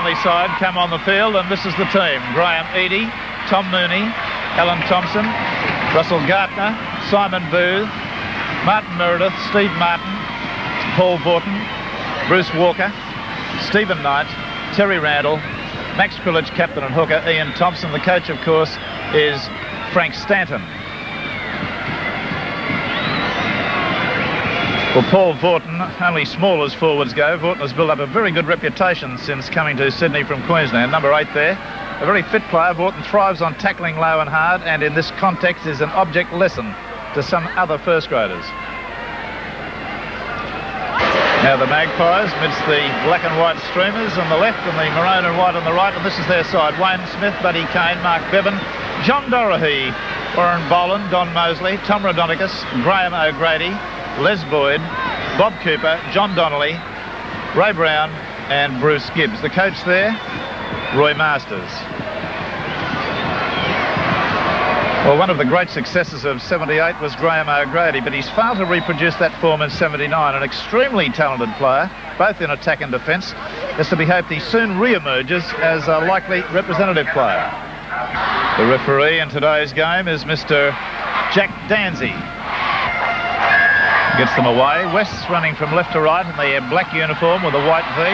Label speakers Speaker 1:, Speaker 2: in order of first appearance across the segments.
Speaker 1: Manly side come on the field, and this is the team. Graham Eadie, Tom Mooney, Alan Thompson, Russell Gartner, Simon Booth, Martin Meredith, Steve Martin, Paul Vaughton, Bruce Walker, Stephen Knight, Terry Randall, Max Krillage, captain and hooker, Ian Thompson. The coach, of course, is Frank Stanton. Well, Paul Vaughton, only small as forwards go. Vaughton has built up a very good reputation since coming to Sydney from Queensland. Number 8 there. A very fit player. Vaughton thrives on tackling low and hard, and in this context is an object lesson to some other first graders. Now the Magpies amidst the black and white streamers on the left and the maroon and white on the right, and this is their side. Wayne Smith, Buddy Kane, Mark Bevan, John Dorahy, Warren Boland, Don Mosley, Tom Rodonicus, Graham O'Grady, Les Boyd, Bob Cooper, John Donnelly, Ray Brown and Bruce Gibbs. The coach there, Roy Masters. Well, one of the great successes of 78 was Graham O'Grady, but he's failed to reproduce that form in 79. An extremely talented player, both in attack and defence. It's to be hoped he soon re-emerges as a likely representative player. The referee in today's game is Mr. Jack Danzy. Gets them away. West's running from left to right in the black uniform with a white V.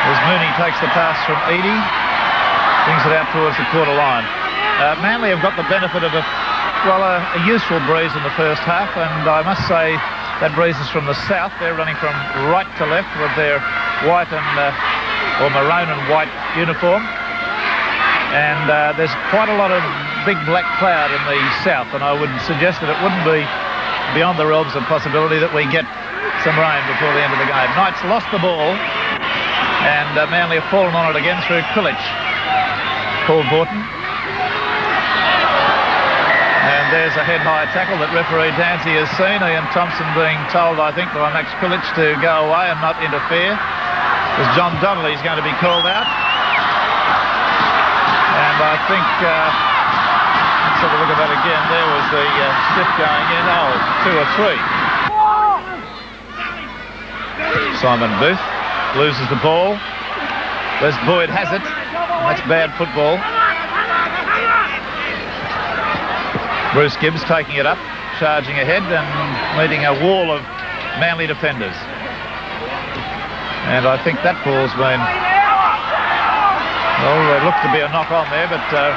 Speaker 1: As Mooney takes the pass from Eadie, brings it out towards the quarter line. Manly have got the benefit of a useful breeze in the first half, and I must say that breeze is from the south. They're running from right to left with their white and or maroon and white uniform, and there's quite a lot of big black cloud in the south, and I would suggest that it wouldn't be beyond the realms of possibility that we get some rain before the end of the game. Knights lost the ball, and Manly have fallen on it again through Krillage. Paul Vaughton. And there's a head-high tackle that referee Dancy has seen. Ian Thompson being told, I think, by Max Krillage to go away and not interfere, as John Donnelly is going to be called out. And I think, let's have a look at that again. There was the stiff going in. Oh, 2 or 3. Simon Booth loses the ball. Les Boyd has it. That's bad football. Bruce Gibbs taking it up, charging ahead and meeting a wall of Manly defenders. And I think that ball's been... Well, there looked to be a knock on there, but... well,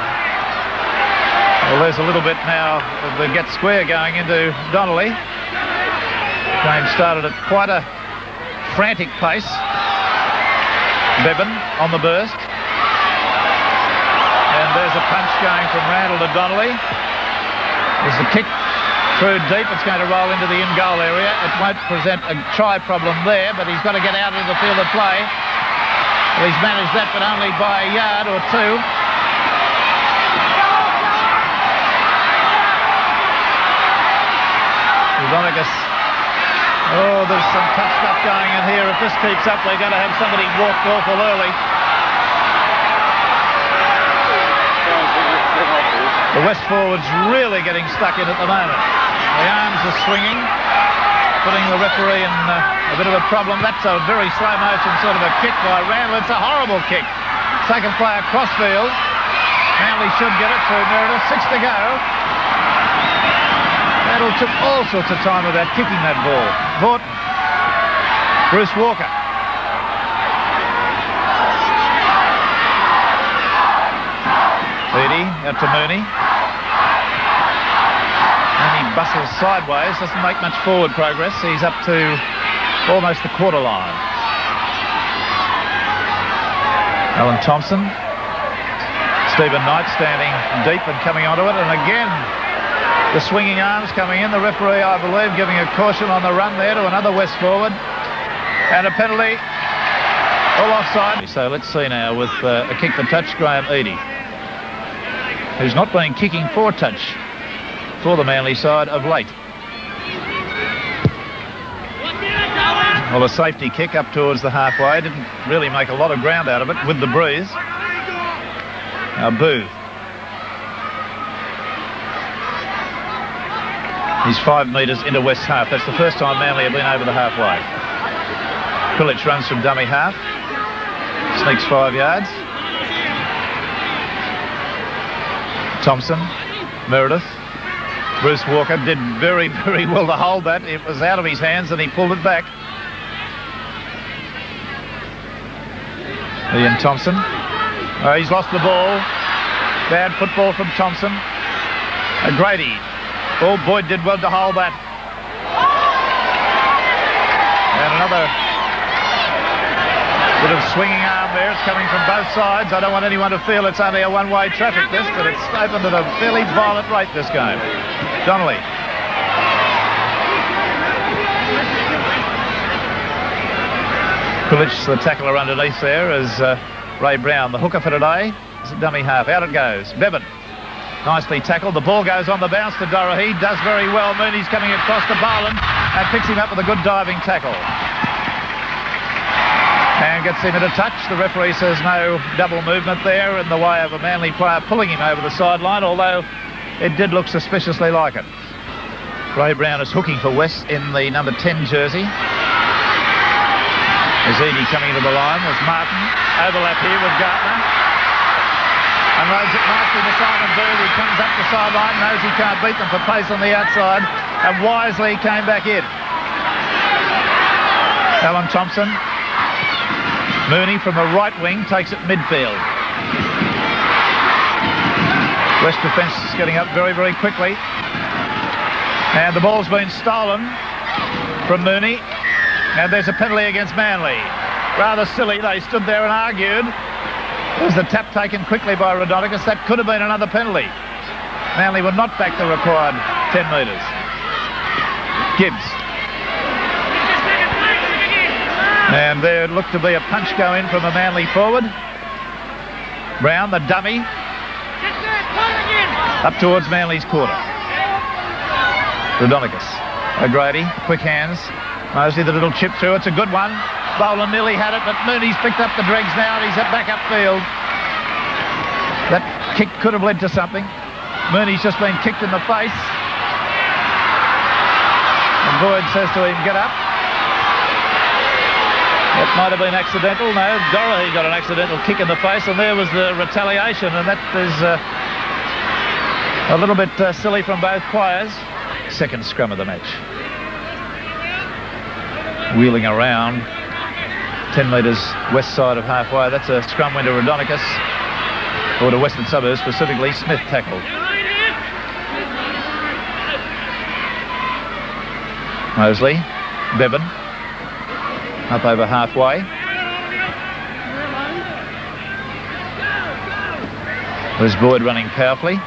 Speaker 1: there's a little bit now of the get square going into Donnelly. Game started at quite a frantic pace. Bevan on the burst. And there's a punch going from Randall to Donnelly. There's the kick through deep. It's going to roll into the in-goal area. It won't present a try problem there, but he's got to get out into the field of play. Well, he's managed that, but only by a yard or 2. Rodonicus. Oh, there's some tough stuff going in here. If this keeps up, we're going to have somebody walked awful early. The West forwards really getting stuck in at the moment. The arms are swinging, putting the referee in a bit of a problem. That's a very slow motion sort of a kick by Randall. It's a horrible kick. Second player crossfield. Manly should get it through Meredith. 6 to go. Randall took all sorts of time about kicking that ball. Vaughton. Bruce Walker. Eadie out to Mooney. Mooney bustles sideways, doesn't make much forward progress. He's up to almost the quarter line. Alan Thompson. Stephen Knight standing deep and coming onto it, and again the swinging arms coming in. The referee, I believe, giving a caution on the run there to another West forward, and a penalty. All offside. So let's see now with a kick for touch, Graham Eadie, who's not been kicking for touch for the Manly side of late. Well, a safety kick up towards the halfway. Didn't really make a lot of ground out of it with the breeze. Now Booth. He's 5 metres into West's half. That's the first time Manly have been over the halfway. Krillage runs from dummy half. Sneaks 5 yards. Thompson, Meredith. Bruce Walker did very, very well to hold that. It was out of his hands and he pulled it back. Ian Thompson. Oh, he's lost the ball. Bad football from Thompson. Grady. Oh, Boyd did well to hold that. And another bit of swinging arm there. It's coming from both sides. I don't want anyone to feel it's only a one-way traffic this, but it's opened at a fairly violent rate this game. Donnelly. Kulich, the tackler underneath there, is Ray Brown. The hooker for today is a dummy half. Out it goes. Bevan. Nicely tackled. The ball goes on the bounce to Dorohey. Does very well. Mooney's coming across to Boland and picks him up with a good diving tackle. And gets him at a touch. The referee says no double movement there in the way of a Manly player pulling him over the sideline, although it did look suspiciously like it. Ray Brown is hooking for West in the number 10 jersey. Azidi coming into the line. There's Martin. Overlap here with Gartner. And loads it nicely to Simon Bird, who comes up the sideline, knows he can't beat them for pace on the outside, and wisely came back in. Alan Thompson. Mooney from the right wing takes it midfield. West defence is getting up very, very quickly. And the ball's been stolen from Mooney. And there's a penalty against Manly. Rather silly. They stood there and argued. There's the tap taken quickly by Rodonicus. That could have been another penalty. Manly were not back the required 10 metres. Gibbs. And there looked to be a punch go in from a Manly forward. Brown, the dummy. Up towards Manly's quarter. Rodonicus. O'Grady, quick hands. Mosley, the little chip through. It's a good one. Boland nearly had it, but Mooney's picked up the dregs now and he's back upfield. That kick could have led to something. Mooney's just been kicked in the face. And Boyd says to him, get up. That might have been accidental. No, Dorohey got an accidental kick in the face, and there was the retaliation, and that is a little bit silly from both players. Second scrum of the match. Wheeling around 10 metres west side of halfway. That's a scrum win to Rodonicus, or to Western Suburbs specifically. Smith tackled. Mosley, Bevan, up over halfway. There's Boyd running powerfully.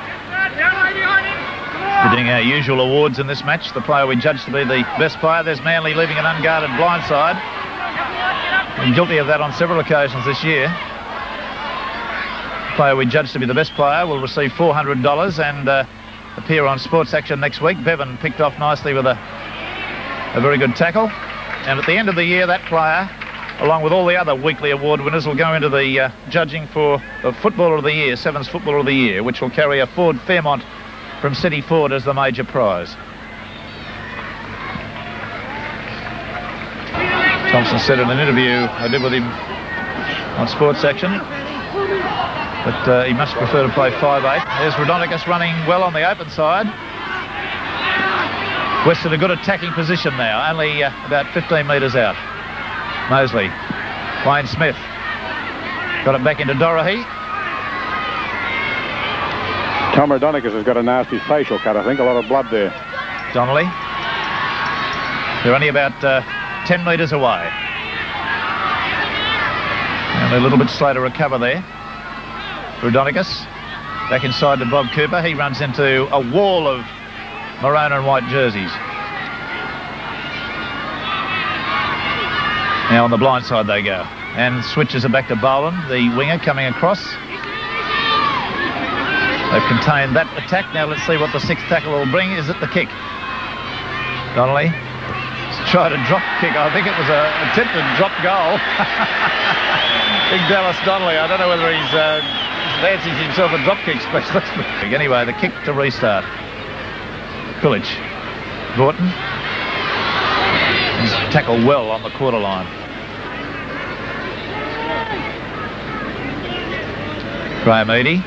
Speaker 1: We're doing our usual awards in this match. The player we judge to be the best player. There's Manly leaving an unguarded blindside. Been guilty of that on several occasions this year. The player we judge to be the best player will receive $400 and appear on Sports Action next week. Bevan picked off nicely with a very good tackle. And at the end of the year, that player, along with all the other weekly award winners, will go into the judging for the Footballer of the Year, Sevens Footballer of the Year, which will carry a Ford Fairmont from City Ford as the major prize. Thompson said in an interview I did with him on Sports Action that he much prefer to play 5'8". There's Rodonicus running well on the open side. West in a good attacking position now, only about 15 metres out. Mosley, Wayne Smith, got it back into Dorohey.
Speaker 2: Tom Rodonicus has got a nasty facial cut, I think. A lot of blood there.
Speaker 1: Donnelly. They're only about 10 metres away. And a little bit slow to recover there. Rodonicus back inside to Bob Cooper. He runs into a wall of maroon and white jerseys. Now on the blind side they go. And switches it back to Boland, the winger coming across. They've contained that attack. Now let's see what the sixth tackle will bring. Is it the kick? Donnelly tried a drop kick. I think it was an attempted drop goal. Big Dallas Donnelly. I don't know whether he's fancies himself a drop kick specialist. Anyway, the kick to restart. Kulich. Gorton. He's tackled well on the quarter line. Graham Eadie.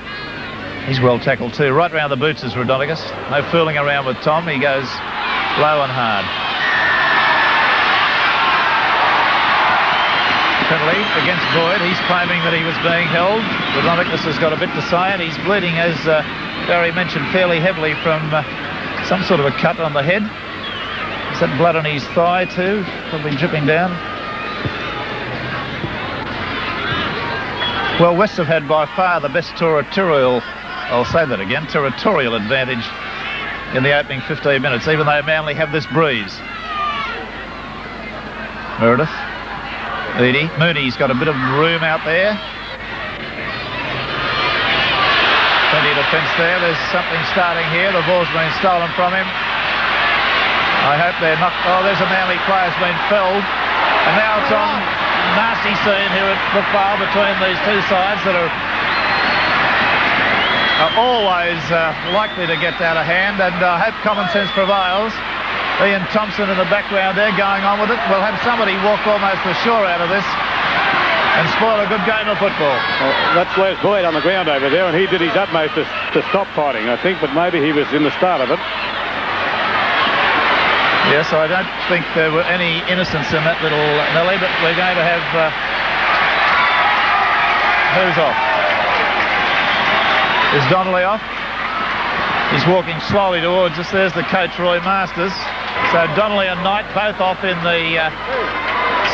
Speaker 1: He's well tackled too. Right round the boots is Rhodonicus. No fooling around with Tom. He goes low and hard. Penalty against Boyd. He's claiming that he was being held. Rhodonicus has got a bit to say, and he's bleeding, as Barry mentioned, fairly heavily from some sort of a cut on the head. Is that blood on his thigh too? Probably dripping down. Well, West have had by far the best territorial, I'll say that again, territorial advantage in the opening 15 minutes, even though Manly have this breeze. Meredith. Eadie. Mooney's got a bit of room out there. Plenty of defence there. There's something starting here. The ball's been stolen from him. I hope they're not... Oh, there's a Manly player's been felled. And now it's on nasty scene here at Brookvale between these two sides that are always likely to get out of hand, and I hope common sense prevails. Ian Thompson in the background there going on with it. We'll have somebody walk almost ashore out of this and spoil a good game of football.
Speaker 2: Well, that's Les Boyd on the ground over there, and he did his utmost to stop fighting, I think, but maybe he was in the start of it.
Speaker 1: Yes, I don't think there were any innocents in that little Nelly, but we're going to have... who's off? Is Donnelly off? He's walking slowly towards us. There's the coach, Roy Masters. So Donnelly and Knight both off in the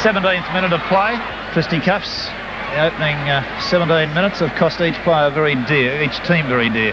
Speaker 1: 17th minute of play. Fisticuffs. The opening 17 minutes have cost each player very dear, each team very dear.